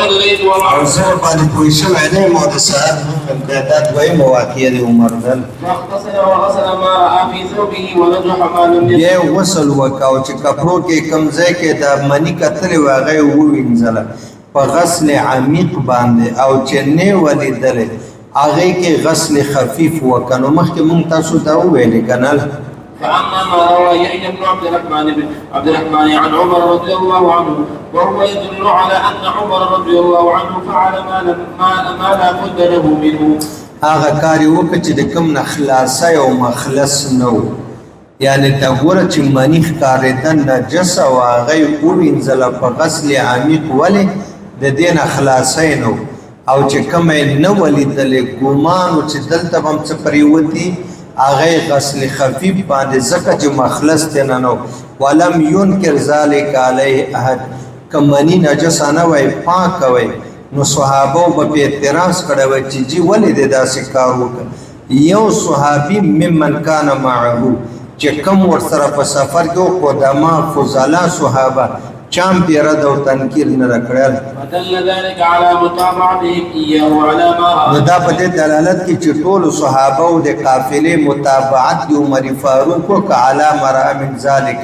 صليت وزر بعد كويشة وعليه موضع سهر من قيادات وهي مواقية دي ومردل فاغتسل وغسل ما رأى في ثوبه ونجح ما لم يكن. بیا وصل وکاو چې کپړو کې کمزای کې د منی کتلې واغې ووینځله په غسل عمیق باندې او چې نه ولیدلې هغه کې غسل خفیف وکنو مخکې مونږ تاسو ته ویلې کنه. فأما ما روى يحيى بن عبد الرحمن عن عمر رضي الله عنه وهو يدل على أن عمر رضي الله عنه فعل ما لا بد له منه. هغه کار وکړي چې د کوم نه خلاصه او مخلص نو یعنی تا ګوره چې منی ښکارېده نجس او هغه ووینځله په غسل عمیق ولې د دې نه خلاصی نو او چې کوم یې نه ولیدلې ګومان و چې دلته به هم څه پرېوتي هغه غسل خفیف باندې ځکه چې مخلص دی نه نو ولم ينکر ذلک علیه احد که منی نجس نه وی پاک وی نو صحابه به اعتراض کړی وی چې جی ولې دې داسې کار وکړ. یو صحابي ممن کان معه چې کوم ورسره په سفر کې او قدما فضلا صحابه چام پیرد او تنکیر نه راکړل. فدل ذلك على متابعتهم اياه على ما رأى. نو دا په دې دلالت کې چې ټول صحابه او د قافلې متابعت د عمر فاروق او علی مرا من ذلك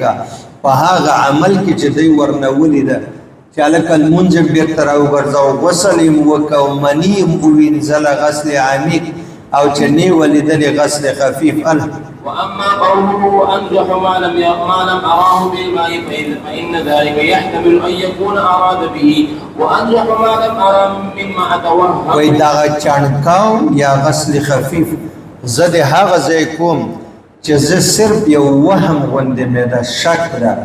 په هغه عمل کې چې دوی ورنولې ده چې الک المنجب بیرته راوګرځاو غسل وکاو منی وینځل غسل عمیق او چې نه ولیدل غسل خفیف ال. واما قوله انجح ما لم اراه بالماء فان ذلك يحتمل ان يكون اراد به وانجح ما لم ارى مما اتوهم. وای دا چانکاو یا غسل خفیف زد هغه ځای کوم چې زه صرف یو وهم غوندې مې ده شک ده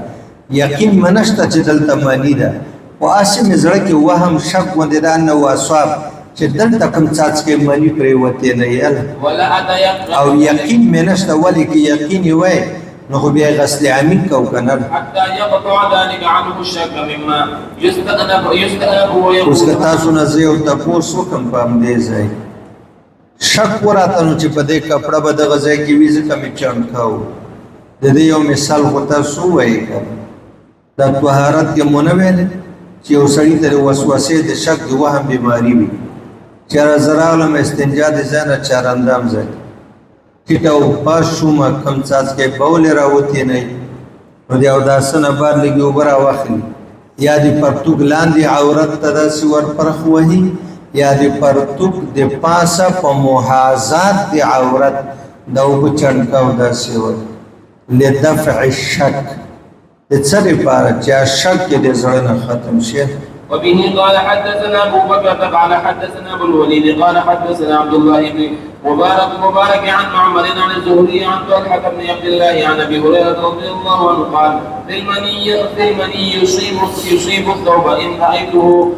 یقین منشته چې دلته معنی ده او اسې مې زړه کې وهم شک غوندې ده نه واصاب چې دلته کوم څاڅکې معنی پرېوتې نه یل او یقین مې نشته ولې کې یقین یې وای نو خو بیا غسل عمیق کو کنه حتى يقطع ذلك عنه الشك مما يستأنف ويقول. اوس که تاسو نه زه یو تپوس وکړم په همدې ځای شک وراته نو چې په دې کپړه به دغه ځای کې وي ځکه مې چڼکاو د دې یو مثال خو تاسو وایي کنه دا طهارت کې مونږ ویل چې یو سړي ته وسوسې د شک د وهم بیماری وي چېرې زه راغلم استنجا د ځای نه چارندام ځای ټیټه او پاس شومه کم څاڅکی بولې راوتې نه نو د اوداسه نه بعد لږې اوبه راواخلي یا د پرتوګ لاندې عورت ته داسې ورپرخ وهي یا د پرتوګ د پاسه په محاذات د عورت د اوبه چڼکاو داسې وهي لدفع الشک د څه لپاره چې شک د زړه نه ختم شي. وبه قال حدثنا ابو بكر قال حدثنا ابو الوليد قال حدثنا عبد الله بن مبارك عن معمر عن الزهري عن طلحه بن عبد الله عن ابي هريره رضي الله عنه قال في المني يصيب الثوب ان رايته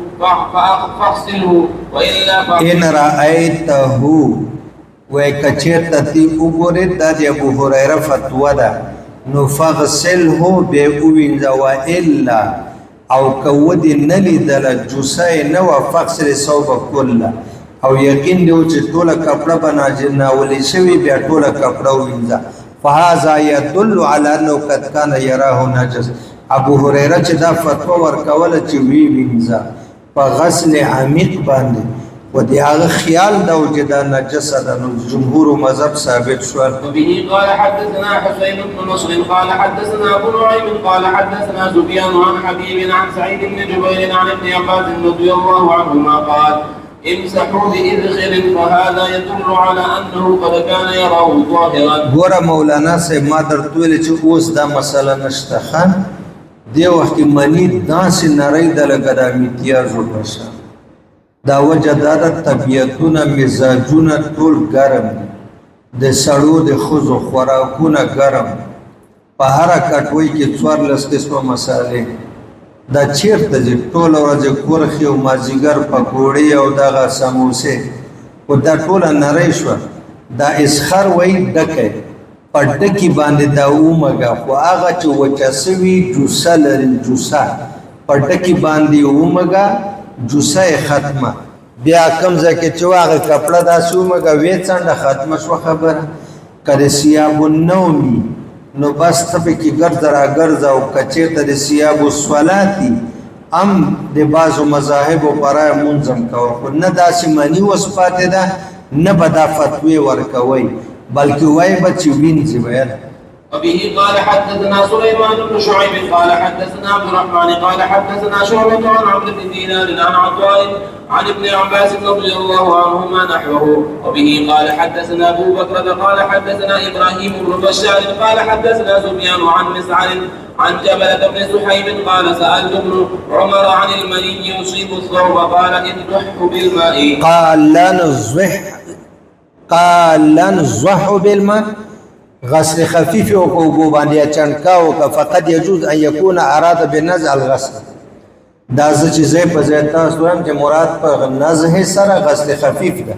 فاغسله والا ان رايته وکچته تی وګوره د ابو هريره فتوا ده نو فاغسله به وینځوا الا او کودی نلی دل جوسای نو فغسل صوب کله او یقین دیو چې ټوله کپڑا بنا ولی شوی بیا ټوله کپڑا وینځه فهذا يدل على انه قد كان يراه نجس. ابو هريره چې دا فتوا ورکوله چې وی وینځه په غسل عمیق باندې و دی هغه خیال دا چې دا نجس ده نو جمهور مذهب ثابت شو. وبه قال حدثنا حسين بن نصر قال حدثنا ابو نعيم قال حدثنا سفيان عن حبيب عن سعيد بن جبير عن ابن عباس رضي الله عنهما قال امسحوا بإذخر فهذا يدل على انه قد كان يراه ظاهرا. ګوره مولانا صاحب ما درته ویل چې اوس دا مسله نشته خان دی وخت منی داسې نری د لګدا امتیاز وکړه دا وجه دا د طبیعتونه مزاجونه ټول ګرم د سړو د ښځو خوراکونه ګرم په هره کټوۍ کې 14 قسمه مسالې دا چیرته چې ټول ورځ کورخي او مازیګر پکوړې او دغه سموسې او دا ټوله نری شوه دا اسخر وایي ډکی په ډکي باندې دا ومږه خو هغه چې وچه سوي جوسه لري جوسه په ډکي باندې ومږه جوسه ختمه بیا کم ځای کې چې هغه کپړه داسې ومږه وې څنډه ختمه شوه خبره که سیاب النومي نو بس ته پکې ګرځه راګرځه او که چېرته د سیاب الصلاتي ام د بعضو مذاهبو برای منظم کوه خو نه داسې مني اوس پاتې ده نه به دا فتوی ورکوئ بلکې وایي به چې وینځي به. وبه قال حدثنا سليمان بن شعيب قال حدثنا عبد الرحمن قال حدثنا شعبة عن عمرو بن دينار عن عطاء عن ابن عباس رضي الله عنهما نحوه. وبه قال حدثنا ابو بكر قال حدثنا ابراهيم بن بشار قال حدثنا سفيان عن مسعر عن جبلة بن سحيم قال سألت ابن عمر عن المني يصيب الثوب قال انضحه بالماء قال لنضح بالماء غسل خفيف وقوبو باندې چنکاو که فقط يجوز ان يكون اراد بنزع الغسل. دا چې زه په ځای تاسو وایم چې مراد په نزع سره غسل خفيف ده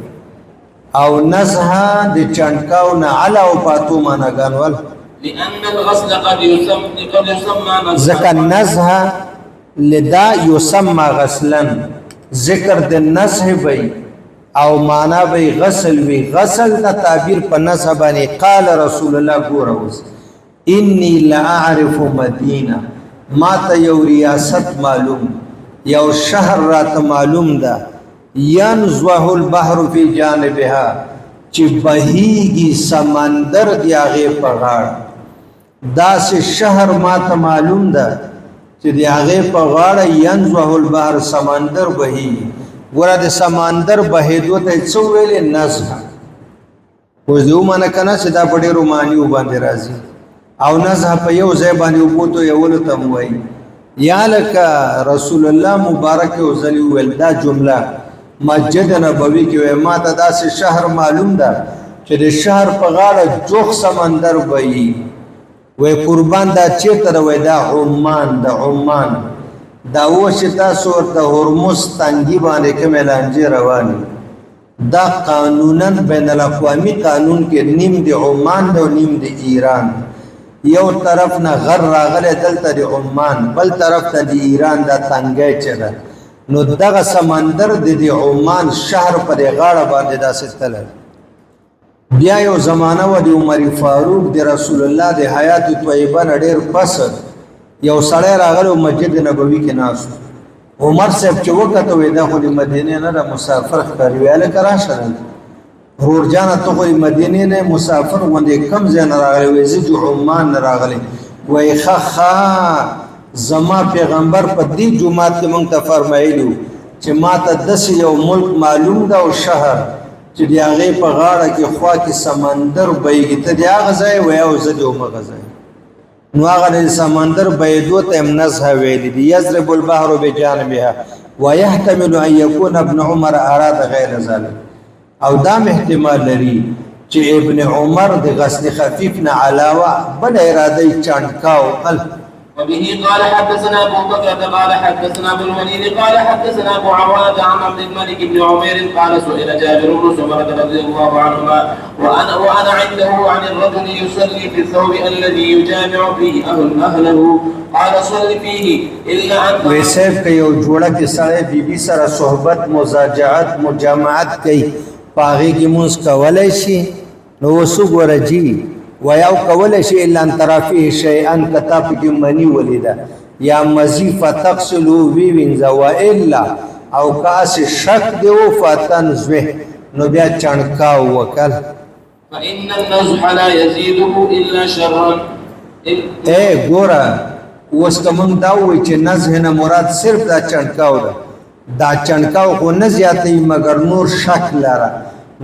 او نزع د چنکاو نه علاوه پاتو معناګان ول لأن الغسل قد يسمى ذکر نزع لدا يسمى غسلا ذکر د نزع بي او معنا به غسل وی غسل دا تعبیر په نزع باندې قال رسول الله ګوروس انی لا اعرف مدینه ما ته یو ریاست معلوم یو شهر رات معلوم ده ينزوه البحر فی جانبها چې بهیږي سمندر دی هغه په غاړه داسې شهر ما ته معلوم ده چې دی هغه په غاړه ينزوه البحر سمندر بهیږي ګوره د سمندر بهیدو ته څه ویلې نزع اوس یو معنی کنه چې دا په ډېرو معنیو باندې راځي او نزع په یو ځای باندې وبوتو یولو ته وایي یا لکه رسول الله مبارک او ځلې ویل دا جمله مسجد نبوي کې وای ما ته داسې شهر معلوم ده چې د شهر په غاړه جوخ سمندر بهي وای قربان دا چیرته وای دا عمان د عمان دا وش تاسو ورته هرمز تنګي باندې کوم لانجه رواني دا قانونا بین الاقوامی قانون کې نیم د عمان او نیم د ایران یو طرف نه غر راغله دلته د عمان بل طرف ته د ایران دا تنګي چره نو دغه سمندر د عمان شهر پر غاړه باندې داسې تل بیا یو زمانہ و د عمر فاروق د رسول الله د حیات طیبه نډیر پس یو سړی راغلو مسجد نبوي کې ناس عمر صاحب چې وکړه وې دا خو د مدینه نه د مسافر ښکاری ویاله کرا شره ورور جان ته خو مدینه نه مسافر باندې کم ځای نه راغلی وې زه عمان نه راغلی وای خخا زما پیغمبر په دې جمعات کې مونږ ته فرمایلو چې ما ته داسې یو ملک معلوم ده او شهر چې د هغې په غاړه کې خوا کې سمندر بهیږي ته د هغه ځای وایې او زه د همغه ځای نو هغه د سمندر بهېدو ته هم نزع ویلي دي یضرب البحر بجانبها ويحتمل ان يكون ابن عمر اراد غیر ذلك او دام احتمال لري چې ابن عمر د غسل خفیف نه علاوه بل اراده چانکاو وبه قال حدثنا ابو بكر قال حدثنا ابو الوليد قال حدثنا ابو عوانة عن عبد الملك بن عمير قال سئل جابر بن سمرة رضي الله عنهما وانا عنده عن الرجل يصلي في الثوب الذي يجامع فيه اهله قال صل فيه الا ان ويسيف كي جوړه کې سره بیبي سره صحبت مزاجعت مجامعت کوي پاغي کې مونږ کولای شي نو وسو ګورجی وياو کول شي الا ان طرفه شيئا كتاب مني ولدا يا مزيفه تغسلوا وينز والا او کاس شک دیو فتنزه نو بیا چنکاو وکل فان النزح لا يزيده الا شرا اے ګورا اوس کوم دا وای چې نزه نه مراد صرف دا چنکاو ده دا چنکاو خو نه زیاتې مگر نور شک لاره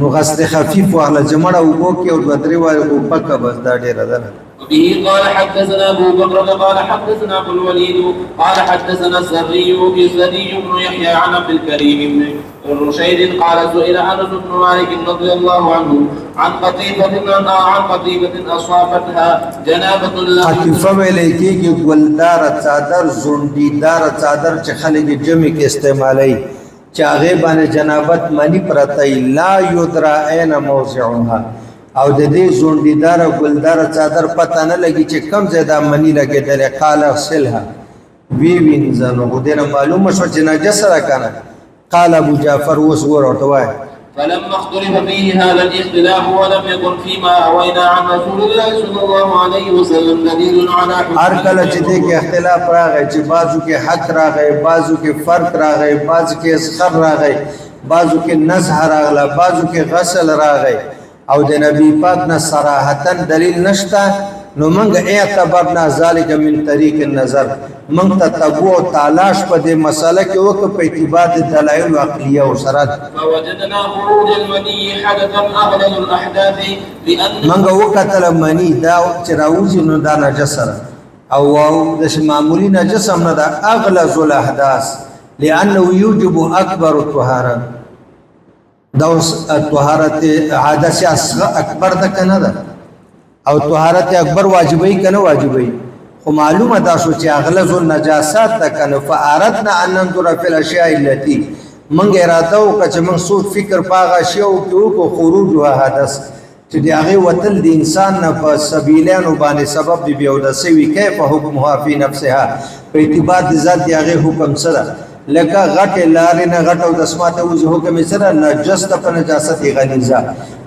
نو غسل خفیف واله جمعه وبو کې او بدري وای او پکا بس دا ډیره ده. وبه قال حدثنا ابو بكر قال حدثنا ابو الوليد قال حدثنا السري بن يحيى عن عبد الكريم بن رشيد قال سئل انس بن مالك رضي الله عنه عن قطيفة اصابتها جنابة الله. قطيفه ویلې کېږي ګلدار څادر زونډیدار څادر چې خلک جمع کې استعمالي چې هغه باندې جنابت منی پرته لا یدرا عین موضعها او د دې زونډیدار ګلدار څادر پته نه لګي چې کم زیاده منی لګیدل قال اغسلها وینځنو خو دې معلومه شو چې نجس را کنه قال ابو جعفر وس ورته وای فلما اختلف فيه هذا الاختلاف ولم يكن فيما روينا عن رسول الله صلى الله عليه وسلم دليل على هر کله چې دې کې اختلاف راغی چې بازو کې حق راغی بازو کې فرق راغی بازو کې اسخر راغی بازو کې نزح راغله بازو کې غسل راغی او د نبی پاک نه صراحتا دلیل نشته نو موږ اعتبرنا ذلك من طریق النظر موږ ته تبو تلاش په دې مسله کې وکړو په اعتبار د دلایل عقلیه او سره فوجدنا خروج المني حدثا اغلظ الاحداث لان موږ وکتل منی دا چې راوځي نو دا نجس او د معمولی نجس هم نه دا اغلظ الاحداث لانه يوجب اکبر الطهاره دا طهارت حدث اکبر ده کنه ده او طهارت اکبر واجبای کنه واجبای خو معلومه دا شو چې اغلظ النجاسات ده کنه فاردنا ان ننظر في الاشياء التي من اراده او چې من سوچ فکر پاغه شی او کو خروج او حدث چې دی هغه وتل د انسان نه په سبیلانو باندې سبب دی بیا د سوي کیف حکمها فی نفسها په اعتبار د ذات هغه حکم سره لکه غټ لارې نه غټ او د اسمات او حکم سره نجس په نجاست غلیظه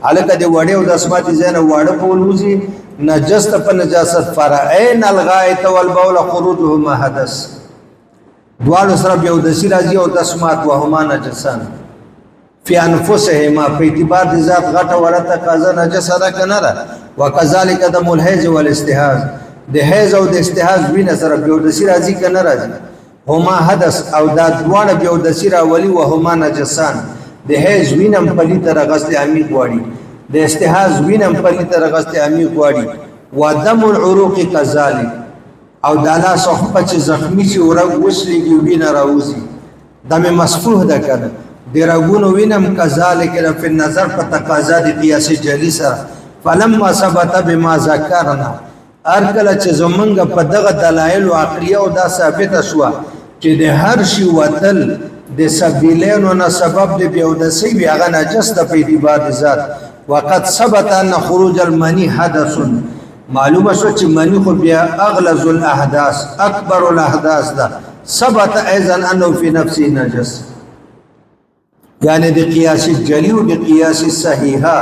الکه د وړې او د اسمات زنه واړه په ولوزي نجس په نجاست فرعین الغایت والبول خروجه ما حدث دوالو سره بیا د سراجی او د اسمات وهما نجسان فی انفسهما په اعتبار د ذات غټ ورته قضا نجس ادا کنه را وکذالک د الحیض والاستحاض د حیض او د استحاض وینه سره بیا د سراجی کنه راځي هما حدث او دا دوانه بیا د سرا ولی وهما نجسان د حیض وینم پلی تر غسل عمیق واړي د استحاض وینم پلی تر غسل عمیق واړي و دم العروق كذلك او دالا صحبه چې زخمی شي ورغ وسلېږي وینه راوځي دمه مسفوح ده کنه درغونو وینم كذلك په نظر په تقاضا د قیاس جلی سره فلما ثبت بما ذکرنا ارکل چې زمونږ په دغه دلایل او عقلیه او دا ثابت شو چې د هر شی وتل د سبیلانو نه سبب دی بیا د سی هغه نجس د په اعتبار ذات وقد ثبت ان خروج المني حدث معلومه شو چې منی خو بیا اغلظ الاحداث اکبر الاحداث ده ثبت ايضا انه في نفسه نجس یعنی د قیاس جلی او د قیاس صحیحه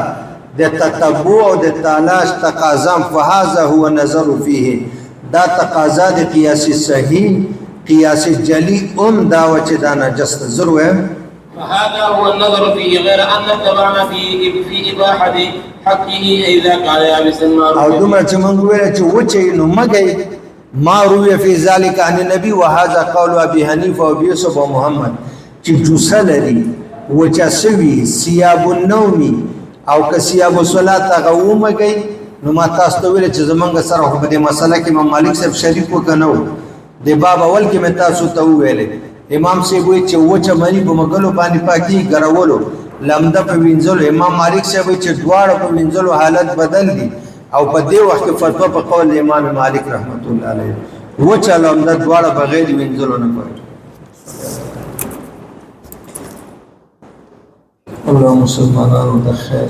د تتبع او د تلاش تقاضا فهذا هو نظر فيه دا تقاضا د قیاس صحیح قیاس جلی دا وجه دا نجس ضرور فهذا هو النظر فيه غير ان اتبعنا في اباحه حقه اذا كان يابس المعروف او دومره چې مونږ ویل چې وچه نو مګي ما روي في ذلك عن النبي وهذا قول ابي حنيفه وابي يوسف ومحمد چې جوسلري وچا سوي سیاب النومي او که سیاب الصلاه هغه ومګي نو ما تاسو ته ویل چې زمونږ سره په دې مسله کې امام مالک صاحب شریک وکنو د باب اول کې مې تاسو ته ویل امام صاحب وی چې وچه مری په مګلو باندې پاکي غرولو لمده په وینځلو امام مالک صاحب چې دواړه په وینځلو حالت بدل دي او په دې وخت کې فتوا په قول امام مالک رحمت الله علیه وچه لمده دواړه بغیر وینځلو نه پاتې اللهم صل على خير